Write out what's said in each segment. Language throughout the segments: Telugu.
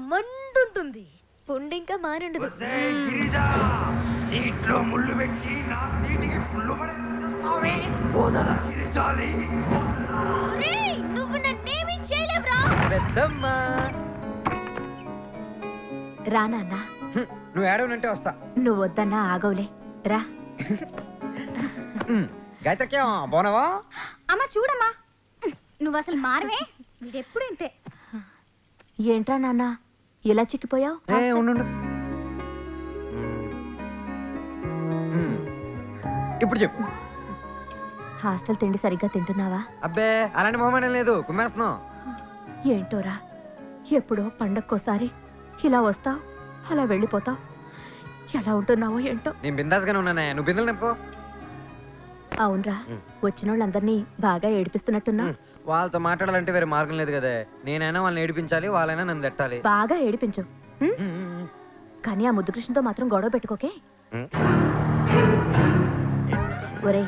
మంటుంటుంది. పుండి ఇంకా మానుండదు. సీట్లో ముళ్ళు పెట్టి నా సీటుకి ముళ్ళు పడేస్తావే. ఓదల గిరిజాలి. ఒరేయ్, నువ్వు నన్నేమీ చేయలేవురా. పెద్దమ్మా రా నాన్న. నువ్వు ఏడవనంటే వస్తా. నువ్వు వద్దన్నా ఆగవులే, రా. గాయత్రక్యం బాగున్నావా? అమ్మా చూడమ్మా, నువ్వు అసలు మారవే. వీడెప్పుడు ఇంతే. ఏంట్రా నాన్న ఇలా చిక్కిపోయావు? ఉండు. ఇప్పుడు చెప్పు. హాస్టల్ తిండి సరిగ్గా తింటున్నావా? అబ్బే అలాంటి మొహమాటం లేదు, కుమ్మేస్తున్నావు. ఏంటోరా, ఎప్పుడో పండక్కోసారి ఇలా వస్తావు, అలా వెళ్ళిపోతావు. ఎలా ఉంటున్నావో ఏంటో. నేను బిందాస్గానే ఉన్నానే, నువ్వు బిందెలు నింపు. అవునరా, వచ్చినోళ్ళందరినీ బాగా ఏడిపిస్తున్నట్టున్నా. వాళ్ళతో మాట్లాడాలంటే వేరే మార్గం లేదు కదా. నేనైనా వాళ్ళని ఏడిపించాలి, వాళ్ళైనా నన్ను తట్టాలి. బాగా ఏడిపించు, కానీ ఆ ముద్దుకృష్ణతో మాత్రం గొడవ పెట్టుకోకే. ఒరే,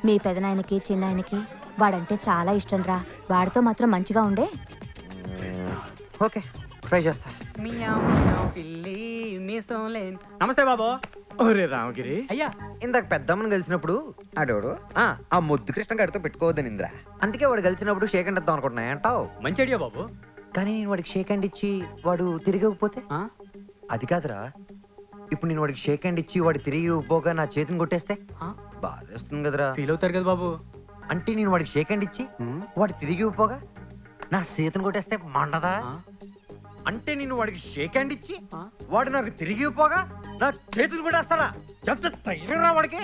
మీ పెదనాయనకి చిన్నాయనకి వాడంటే చాలా ఇష్టం రా. వాడితో మాత్రం మంచిగా ఉండే. ఓకే, ట్రై చేస్తా. నమస్తే బాబు. ఒరే రామగిరి, అయ్యా ఇందాక పెద్దమ్మని కలిసినప్పుడు ఆడోడు ఆ ముద్దు కృష్ణ గారితో పెట్టుకోవద్దని ఇంద్రా. అందుకే వాడు కలిసినప్పుడు షేక్ హ్యాండ్ ఇద్దాం అనుకుంటున్నా. ఏంటావు? మంచి ఐడియా బాబు. కానీ నేను వాడికి షేక్ హ్యాండ్ ఇచ్చి వాడు తిరిగి ఇవ్వకపోతే? ఆ? అది కాదురా, ఇప్పుడు నేను వాడికి షేక్ హ్యాండ్ ఇచ్చి వాడు తిరిగి ఇవ్వకపోగా నా చేతిని కొట్టేస్తే ఆ? బాధేస్తుంది కదరా. ఫీల్ అవుతారు కదా బాబు. అంటే నేను వాడికి షేక్ హ్యాండ్ ఇచ్చి వాడు తిరిగి ఇవ్వకపోగా నా చేతిని కొట్టేస్తే మండదా? ఆ? అంటే నేను వాడికి షేక్ హ్యాండ్ ఇచ్చి వాడు నాకు తిరిగి ఇవ్వకపోగా నా చేతులు కొట్టేస్తాడా? చెప్తే తగిన రా వాడికి.